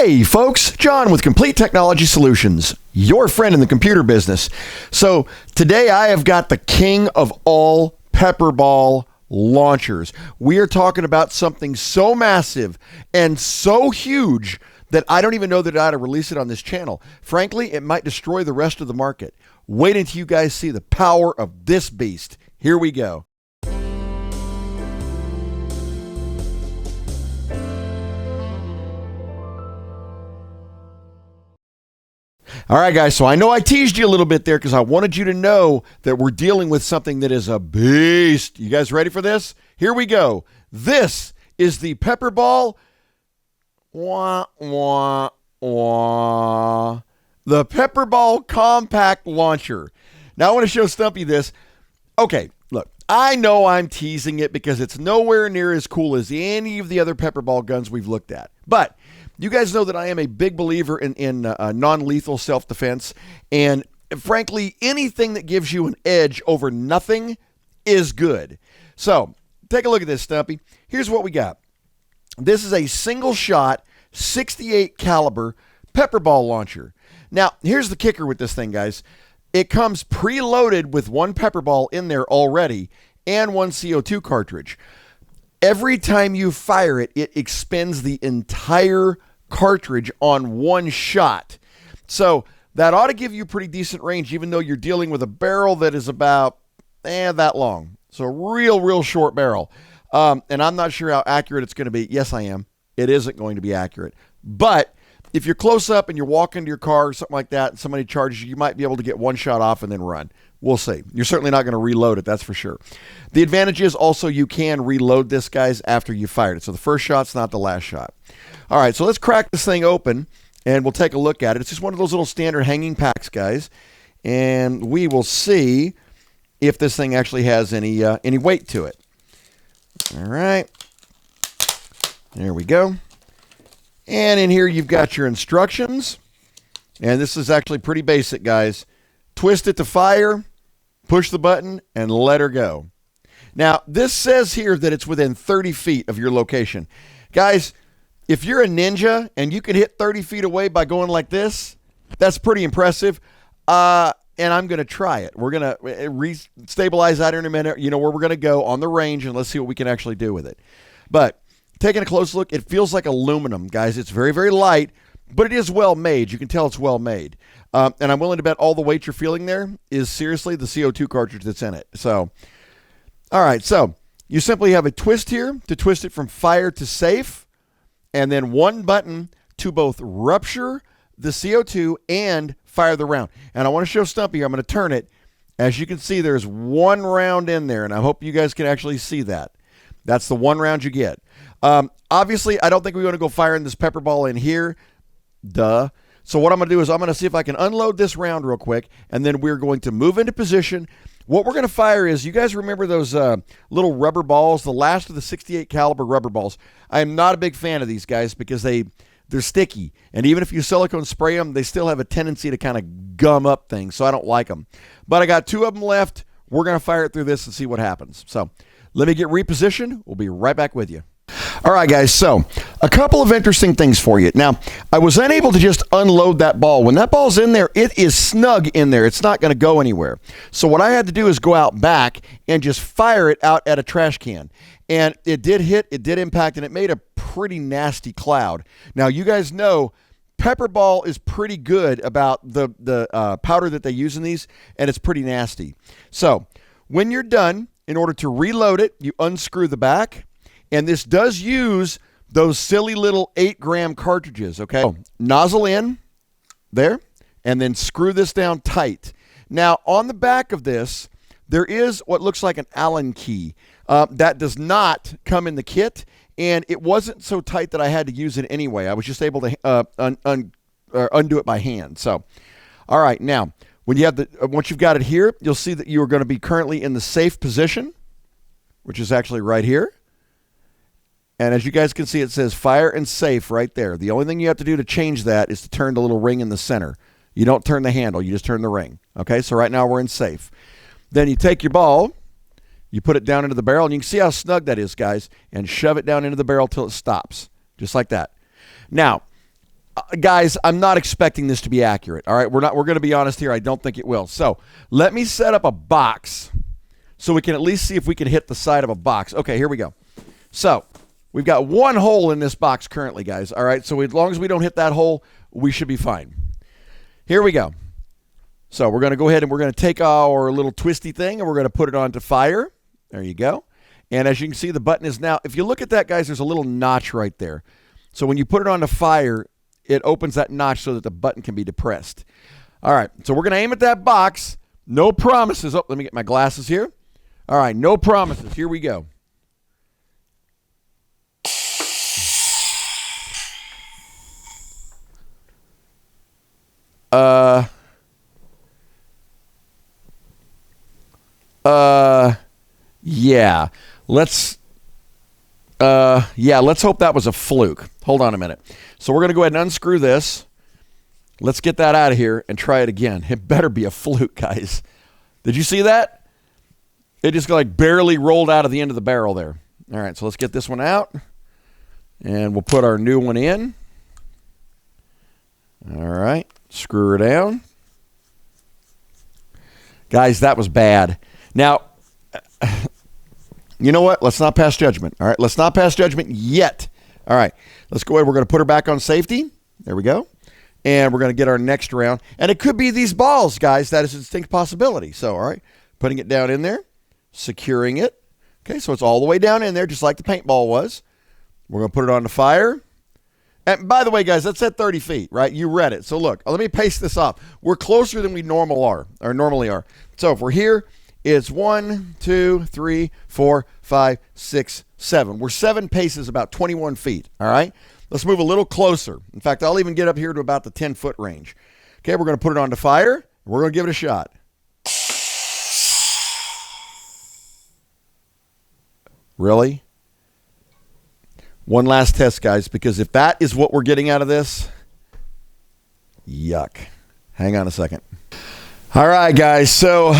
Hey folks, John with Complete Technology Solutions, your friend in the computer business. So today I have got the king of all Pepperball launchers. We are talking about something so massive and so huge that I don't even know that I ought to release it on this channel. Frankly, it might destroy the rest of the market. Wait until you guys see the power of this beast. Here we go. All right, guys, so I know I teased you a little bit there because I wanted you to know that we're dealing with something that is a beast. You guys ready for this? Here we go. This is the Pepperball, the Pepperball Compact Launcher. Now, I want to show Stumpy this. Okay, look, I know I'm teasing it because it's nowhere near as cool as any of the other Pepperball guns we've looked at. But you guys know that I am a big believer in non-lethal self-defense, and frankly, anything that gives you an edge over nothing is good. So, take a look at this, Stumpy. Here's what we got. This is a single-shot, 68 caliber Pepperball launcher. Now, here's the kicker with this thing, guys. It comes preloaded with one Pepperball in there already and one CO2 cartridge. Every time you fire it, it expends the entire cartridge on one shot. So that ought to give you pretty decent range, even though you're dealing with a barrel that is about that long. So real short barrel. And I'm not sure how accurate it's going to be. Yes, I am. It isn't going to be accurate. But if you're close up and you're walking to your car or something like that, and somebody charges you, you might be able to get one shot off and then run. We'll see. You're certainly not going to reload it, that's for sure. The advantage is also you can reload this, guys, after you fired it. So the first shot's not the last shot. All right, so let's crack this thing open, and we'll take a look at it. It's just one of those little standard hanging packs, guys, and we will see if this thing actually has any weight to it. All right. There we go. And in here you've got your instructions, and this is actually pretty basic, guys. Twist it to fire, push the button, and let her go. Now, this says here that it's within 30 feet of your location. Guys, if you're a ninja and you can hit 30 feet away by going like this, that's pretty impressive. And I'm going to try it. We're going to re-stabilize that in a minute. You know where we're going to go on the range, and let's see what we can actually do with it. But taking a close look, it feels like aluminum, guys. It's very light, but it is well made. You can tell it's well made. And I'm willing to bet all the weight you're feeling there is seriously the CO2 cartridge that's in it. So, all right. So you simply have a twist here to twist it from fire to safe, and then one button to both rupture the CO2 and fire the round. And I want to show Stumpy here. I'm going to turn it. As you can see, there's one round in there, and I hope you guys can actually see that. That's the one round you get. Obviously, I don't think we want to go firing this Pepperball in here. Duh. So what I'm going to do is I'm going to see if I can unload this round real quick, and then we're going to move into position. What we're going to fire is, you guys remember those little rubber balls, the last of the 68 caliber rubber balls. I'm not a big fan of these, guys, because they're sticky. And even if you silicone spray them, they still have a tendency to kind of gum up things, so I don't like them. But I got two of them left. We're going to fire it through this and see what happens. So let me get repositioned. We'll be right back with you. All right, guys, so a couple of interesting things for you. Now, I was unable to just unload that ball. When that ball's in there, it is snug in there. It's not going to go anywhere. So what I had to do is go out back and just fire it out at a trash can. And it did hit, it did impact, and it made a pretty nasty cloud. Now, you guys know Pepperball is pretty good about the powder that they use in these, and it's pretty nasty. So when you're done, in order to reload it, you unscrew the back. And this does use those silly little 8-gram cartridges, okay? So, nozzle in there, and then screw this down tight. Now, on the back of this, there is what looks like an Allen key. That does not come in the kit, and it wasn't so tight that I had to use it anyway. I was just able to undo it by hand. So, all right, now, when you have once you've got it here, you'll see that you are going to be currently in the safe position, which is actually right here. And as you guys can see, it says fire and safe right there. The only thing you have to do to change that is to turn the little ring in the center. You don't turn the handle, you just turn the ring. Okay, so right now we're in safe. Then you take your ball, you put it down into the barrel, and you can see how snug that is, guys, and shove it down into the barrel till it stops, just like that. Now, guys, I'm not expecting this to be accurate. All right, we're going to be honest here. I don't think it will. So let me set up a box so we can at least see if we can hit the side of a box. Okay, here we go. So we've got one hole in this box currently, guys. All right, so as long as we don't hit that hole, we should be fine. Here we go. So we're going to go ahead and we're going to take our little twisty thing and we're going to put it onto fire. There you go. And as you can see, the button is now, if you look at that, guys, there's a little notch right there. So when you put it onto fire, it opens that notch so that the button can be depressed. All right, so we're going to aim at that box. No promises. Oh, let me get my glasses here. All right, no promises. Here we go. Yeah. Let's hope that was a fluke. Hold on a minute. So we're going to go ahead and unscrew this. Let's get that out of here and try it again. It better be a fluke, guys. Did you see that? It just like barely rolled out of the end of the barrel there. All right, so let's get this one out. And we'll put our new one in. All right, screw her down. Guys, that was bad. Now, you know what? Let's not pass judgment. All right, let's not pass judgment yet. All right, let's go ahead. We're going to put her back on safety. There we go. And we're going to get our next round. And it could be these balls, guys. That is a distinct possibility. So, all right, putting it down in there, securing it. Okay, so it's all the way down in there, just like the paintball was. We're going to put it on the fire. And by the way, guys, that's at 30 feet, right? You read it. So look, let me paste this off. We're closer than we normally are. So if we're here, it's 1, 2, 3, 4, 5, 6, 7. We're 7 paces, about 21 feet, all right? Let's move a little closer. In fact, I'll even get up here to about the 10-foot range. Okay, we're going to put it on the fire. We're going to give it a shot. Really? One last test, guys, because if that is what we're getting out of this, yuck. Hang on a second. All right, guys, so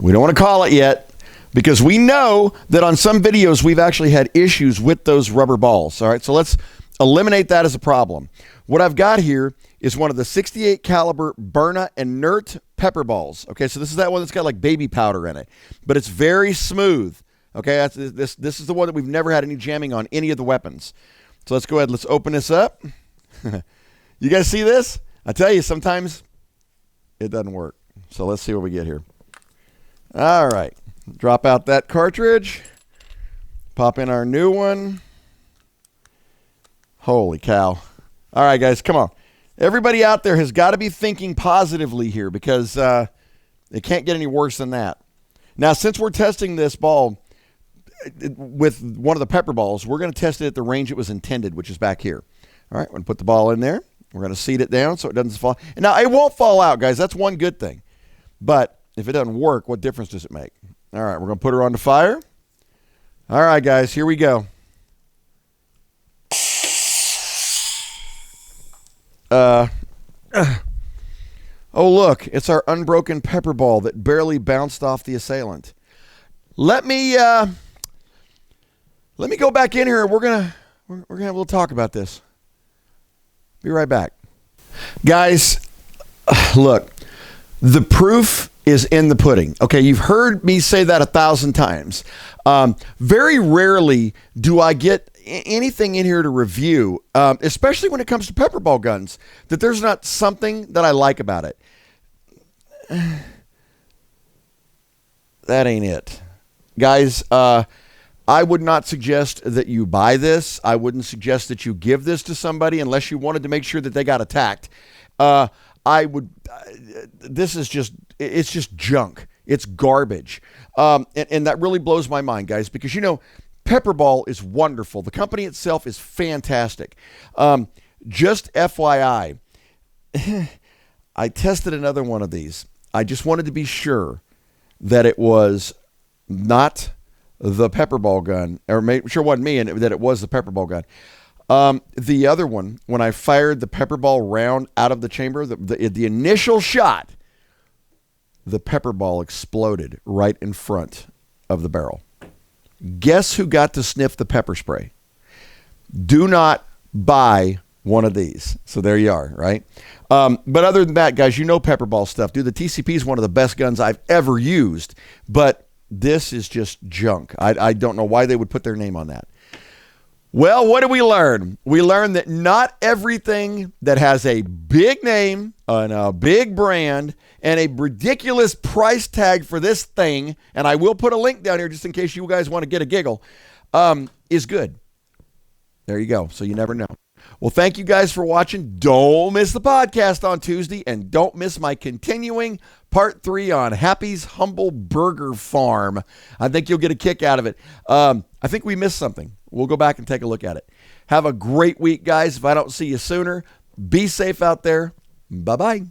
we don't want to call it yet because we know that on some videos we've actually had issues with those rubber balls. All right, so let's eliminate that as a problem. What I've got here is one of the 68 caliber Byrna inert pepper balls. Okay, so this is that one that's got like baby powder in it, but it's very smooth. Okay, this is the one that we've never had any jamming on any of the weapons. So let's go ahead. Let's open this up. You guys see this? I tell you, sometimes it doesn't work. So let's see what we get here. All right. Drop out that cartridge. Pop in our new one. Holy cow. All right, guys, come on. Everybody out there has got to be thinking positively here because it can't get any worse than that. Now, since we're testing this ball with one of the pepper balls, we're going to test it at the range it was intended, which is back here. All right, we're going to put the ball in there. We're going to seat it down so it doesn't fall. And now, it won't fall out, guys. That's one good thing. But if it doesn't work, what difference does it make? All right, we're going to put her on the fire. All right, guys, here we go. Oh, look, it's our unbroken pepper ball that barely bounced off the assailant. Let me go back in here and we're gonna have a little talk about this. Be right back. Guys, look, the proof is in the pudding. Okay, you've heard me say that 1,000 times. Very rarely do I get anything in here to review, especially when it comes to pepperball guns, that there's not something that I like about it. That ain't it. Guys, I would not suggest that you buy this. I wouldn't suggest that you give this to somebody unless you wanted to make sure that they got attacked. This is just, it's just junk. It's garbage. And that really blows my mind, guys, because, you know, Pepperball is wonderful. The company itself is fantastic. Just FYI, I tested another one of these. I just wanted to be sure that it was not the Pepperball gun, or sure it wasn't me, and that it was the Pepperball gun. The other one, when I fired the Pepperball round out of the chamber, the initial shot, the Pepperball exploded right in front of the barrel. Guess who got to sniff the pepper spray? Do not buy one of these. So there you are, right? But other than that, guys, you know Pepperball stuff. Dude, the TCP is one of the best guns I've ever used, but this is just junk. I don't know why they would put their name on that. Well, what did we learn? We learned that not everything that has a big name and a big brand and a ridiculous price tag for this thing, and I will put a link down here just in case you guys want to get a giggle, is good. There you go. So you never know. Well, thank you guys for watching. Don't miss the podcast on Tuesday, and don't miss my continuing part 3 on Happy's Humble Burger Farm. I think you'll get a kick out of it. I think we missed something. We'll go back and take a look at it. Have a great week, guys. If I don't see you sooner, be safe out there. Bye-bye.